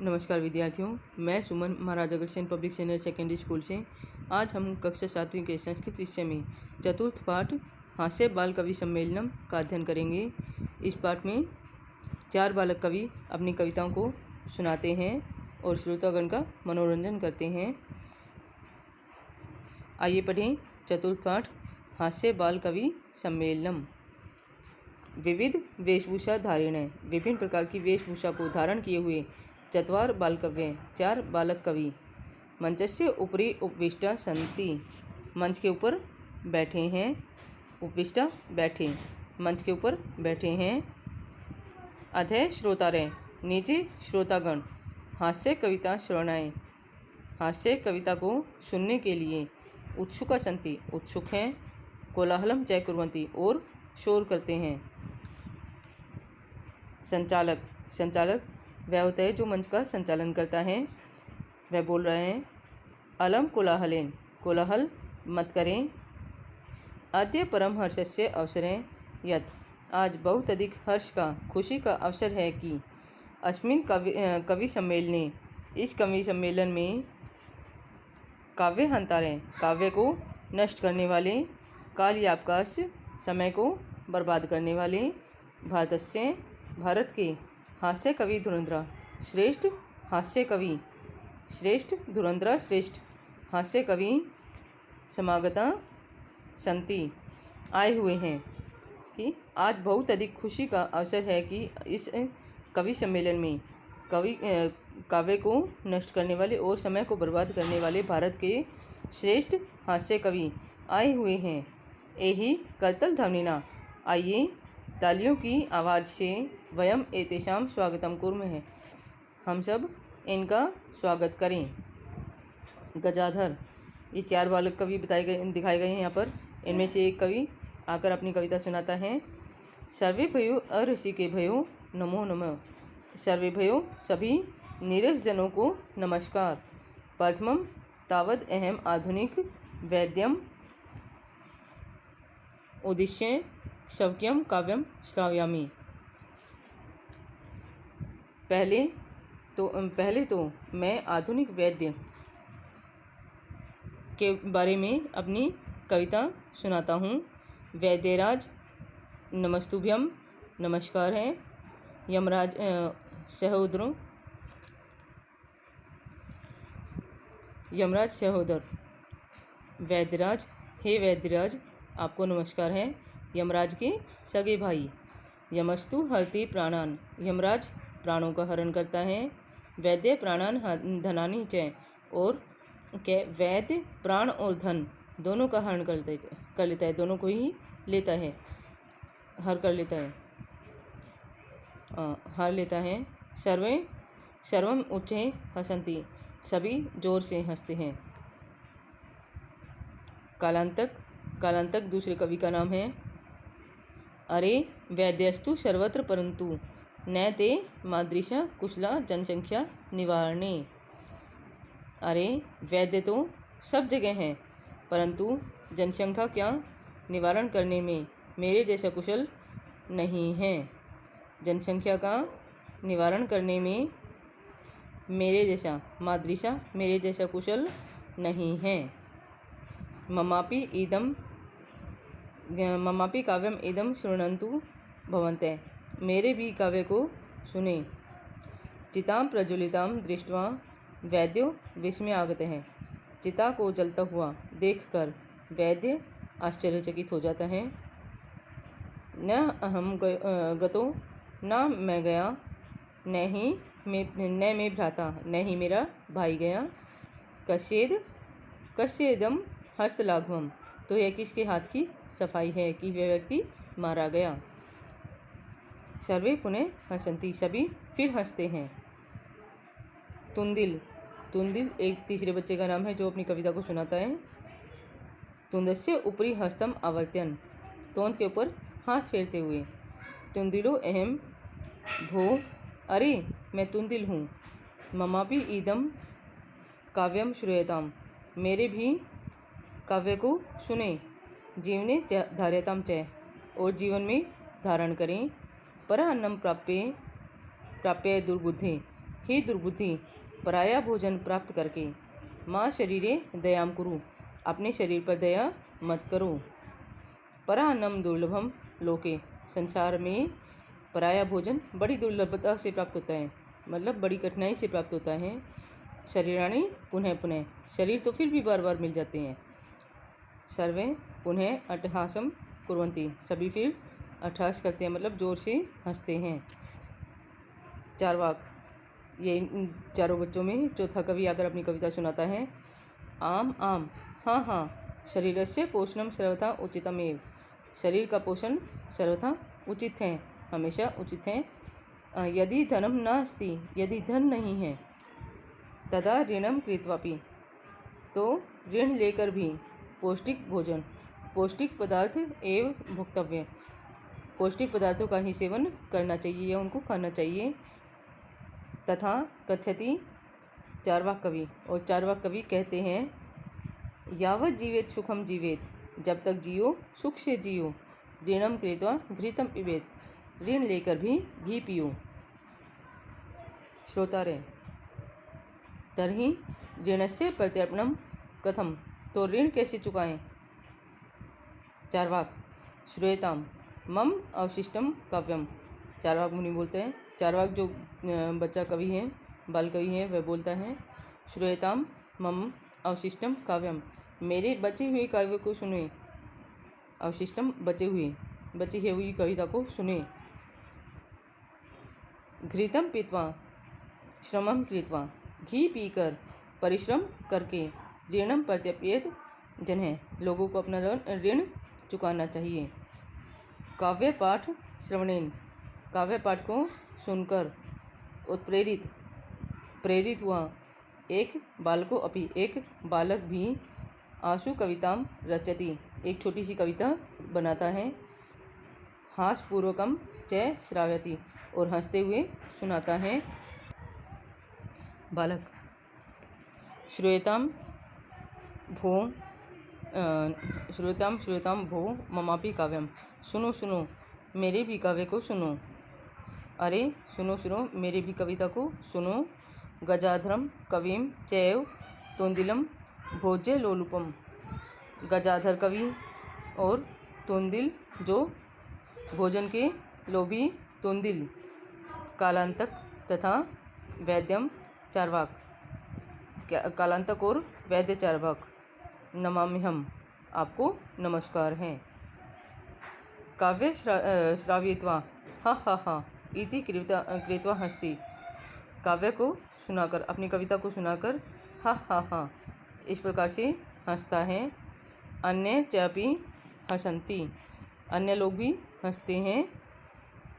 नमस्कार विद्यार्थियों, मैं Suman Maharaja Agrasen public senior secondary school से। आज हम कक्षा 7वीं के संस्कृत विषय में चतुर्थ पाठ हास्य बाल कवि सम्मेलनम का अध्ययन करेंगे। इस पाठ में 4 बालक कवि अपनी कविताओं को सुनाते हैं और श्रोतागण का मनोरंजन करते हैं। आइए पढ़ें चतुर्थ पाठ हास्य बाल कवि सम्मेलनम। विविध वेशभूषा धारिण, विभिन्न प्रकार की वेशभूषा को धारण किए हुए चत्वार बालकव्य, 4 बालक कवि मंचस्य उपरि उपविष्टा सन्ति, मंच के ऊपर बैठे हैं। उपविष्टा बैठे, मंच के ऊपर बैठे हैं। अधः श्रोतारय, नीचे श्रोतागण। हास्य कविता श्रवणाय, हास्य कविता को सुनने के लिए। उत्सुका सन्ति, उत्सुक हैं। कोलाहलम च कुर्वन्ति, और शोर करते हैं। संचालक, संचालक वह होता है जो मंच का संचालन करता है, वह बोल रहे हैं। अलम कोलाहलेन, कोलाहल मत करें। अद्य परम हर्षस्य अवसरें यत्, आज बहुत अधिक हर्ष का, खुशी का अवसर है कि अस्मिन् कवि सम्मेलने, इस कवि सम्मेलन में काव्य हंतारे, काव्य को नष्ट करने वाले, कालयापकाश, समय को बर्बाद करने वाले, भारतस्य, भारत के, हास्य कवि धुरंधरा, श्रेष्ठ हास्य कवि, श्रेष्ठ धुरंधरा, श्रेष्ठ हास्य कवि समागता संति, आए हुए हैं। कि आज बहुत अधिक खुशी का अवसर है कि इस कवि सम्मेलन में काव्य को नष्ट करने वाले और समय को बर्बाद करने वाले भारत के श्रेष्ठ हास्य कवि आए हुए हैं। एहि करतल ध्वनिना, आइए तालियों की आवाज़ से, वयम एतेषां स्वागतम कुर्मः, हम सब इनका स्वागत करें। गजाधर, ये 4 बालक कवि दिखाए गए हैं यहाँ पर। इनमें से एक कवि आकर अपनी कविता सुनाता है। सर्वे भयो अरसिके भयो नमो नमः, सर्वे भयो, सभी नीरस जनों को नमस्कार। प्रथमम तावद अहम आधुनिक वैद्यम उद्दिश्य शवक्यम काव्यम श्रावयामि। पहले तो मैं आधुनिक वैद्य के बारे में अपनी कविता सुनाता हूँ। वैद्यराज नमस्तुभ्यम, नमस्कार है। यमराज सहोदरों, यमराज सहोदर। वैद्यराज, हे वैद्यराज, आपको नमस्कार है। यमराज के सगे भाई। यमस्तु हरति प्राणान, यमराज प्राणों का हरण करता है। वैद्य प्राणान धनानि च, और वैद्य प्राण और धन दोनों का हरण कर लेता है, दोनों को ही लेता है, हर कर लेता है, हर लेता है। सर्वम उच्चै हसन्ति, सभी जोर से हंसते हैं। कालांतक, कालांतक दूसरे कवि का नाम है। अरे वैद्यस्तु सर्वत्र परंतु न ते मादृशा कुशला जनसंख्या निवारणे। अरे वैद्य तो सब जगह हैं, परंतु जनसंख्या क्या निवारण करने में मेरे जैसा कुशल नहीं है। जनसंख्या का निवारण करने में मेरे जैसा, मादृशा मेरे जैसा कुशल नहीं है। ममापि काव्यम इदम शृण्वन्तु भवन्तः, मेरे भी काव्य को सुने। चितां प्रज्वलितां दृष्ट्वा वैद्यो विस्मयागतः, चिता को जलता हुआ देखकर वैद्य आश्चर्यचकित हो जाता है। न अहम गतो, न मैं गया, न मैं भ्राता, न ही मेरा भाई गया। कस्येदम हस्तलाघवम, तो यह किसके हाथ की सफाई है कि वह व्यक्ति मारा गया। सर्वे पुनः हसन्ति, सभी फिर हंसते हैं। तुंदिल, तुंदिल एक तीसरे बच्चे का नाम है जो अपनी कविता को सुनाता है। तुंदस्य उपरि हस्तम आवर्त्यन, तोंद के ऊपर हाथ फेरते हुए। तुंदिलो अहम भो, अरे मैं तुंदिल हूँ। ममापि इदम काव्यम श्रूयताम, मेरे भी काव्य को सुने। जीवने धार्यताम च, और जीवन में धारण करें। पर अन्नम प्राप्य दुर्बुद्धे, हे दुर्बुद्धि, पराया भोजन प्राप्त करके माँ शरीरे दयाम कुरु, अपने शरीर पर दया मत करो। परान्नम दुर्लभम लोके, संसार में पराया भोजन बड़ी दुर्लभता से प्राप्त होता है, मतलब बड़ी कठिनाई से प्राप्त होता है। शरीराणि पुनः पुनः, शरीर तो फिर भी बार बार मिल जाते हैं। सर्वे पुनः अट्टहासम कुर्वन्ति, सभी फिर अट्टहास करते हैं, मतलब जोर से हंसते हैं। चारवाक, ये इन चारों बच्चों में चौथा कवि आकर अपनी कविता सुनाता है। आम आम, हाँ हाँ, शरीरस्य पोषणम सर्वथा उचितमेव, शरीर का पोषण सर्वथा उचित है, हमेशा उचित है। यदि धनम नास्ति, यदि धन नहीं है, तदा ऋणम कृत्वापि, तो ऋण लेकर भी पौष्टिक भोजन, पौष्टिक पदार्थ एवं भोक्तव्य, पौष्टिक पदार्थों का ही सेवन करना चाहिए या उनको खाना चाहिए। तथा कथयति, चारवाक कवि, और चारवाक कवि कहते हैं, यावत जीवेत सुखम जीवेत, जब तक जियो सुख से जियो। ऋणम कृत्वा घृतम पिबेत, ऋण लेकर भी घी पियो। श्रोतारे, तर्हि ऋणस्य प्रत्यर्पणम कथम, तो ऋण कैसे चुकाएं। चारवाक, श्रूयताम मम अवशिष्टम काव्यम, चारवाक मुनि बोलते हैं, चारवाक जो बच्चा कवि है, बाल कवि है, वह बोलता है, श्रूयताम मम अवशिष्टम काव्यम, मेरे बचे हुए काव्य को सुने। अवशिष्टम, बची हुई कविता को सुने। घृतम पीत्वा श्रमम कृत्वा, घी पीकर परिश्रम करके ऋणम प्रत्यर्पयेत जन्य, लोगों को अपना ऋण चुकाना चाहिए। काव्य पाठ श्रवणेन, काव्य पाठ को सुनकर प्रेरित हुआ एक बालको अपि, एक बालक भी आशु कविताम रचति, एक छोटी सी कविता बनाता है। हासपूर्वकम च श्रावयति, और हंसते हुए सुनाता है। बालक, श्रूयताम भो ममापि काव्यम, सुनो सुनो मेरे भी काव्य को सुनो। अरे सुनो सुनो मेरे भी कविता को सुनो। गजाधरम कविम चैव तोंदिलम भोज्य लोलुपम, गजाधर कवि और तोंदिल जो भोजन के लोभी तोंदिल, कालांतक तथा वैद्यम चारवाक, कालांतक और वैद्य चारवाक, नमाम्यहम, आपको नमस्कार है। काव्य श्रावयित्वा हा हा हा इति कृत्वा हस्ति, काव्य को सुनाकर, अपनी कविता को सुनाकर हा हा हा इस प्रकार से हंसता है। अन्य चापि हसन्ति, अन्य लोग भी हंसते हैं।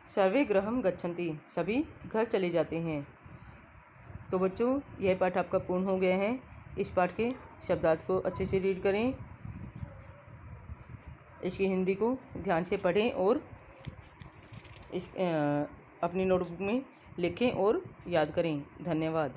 सर्वे गृहम गच्छन्ति, सभी घर चले जाते हैं। तो बच्चों, यह पाठ आपका पूर्ण हो गया है। इस पाठ के शब्दार्थ को अच्छे से रीड करें, इसकी हिंदी को ध्यान से पढ़ें और अपनी नोटबुक में लिखें और याद करें। धन्यवाद।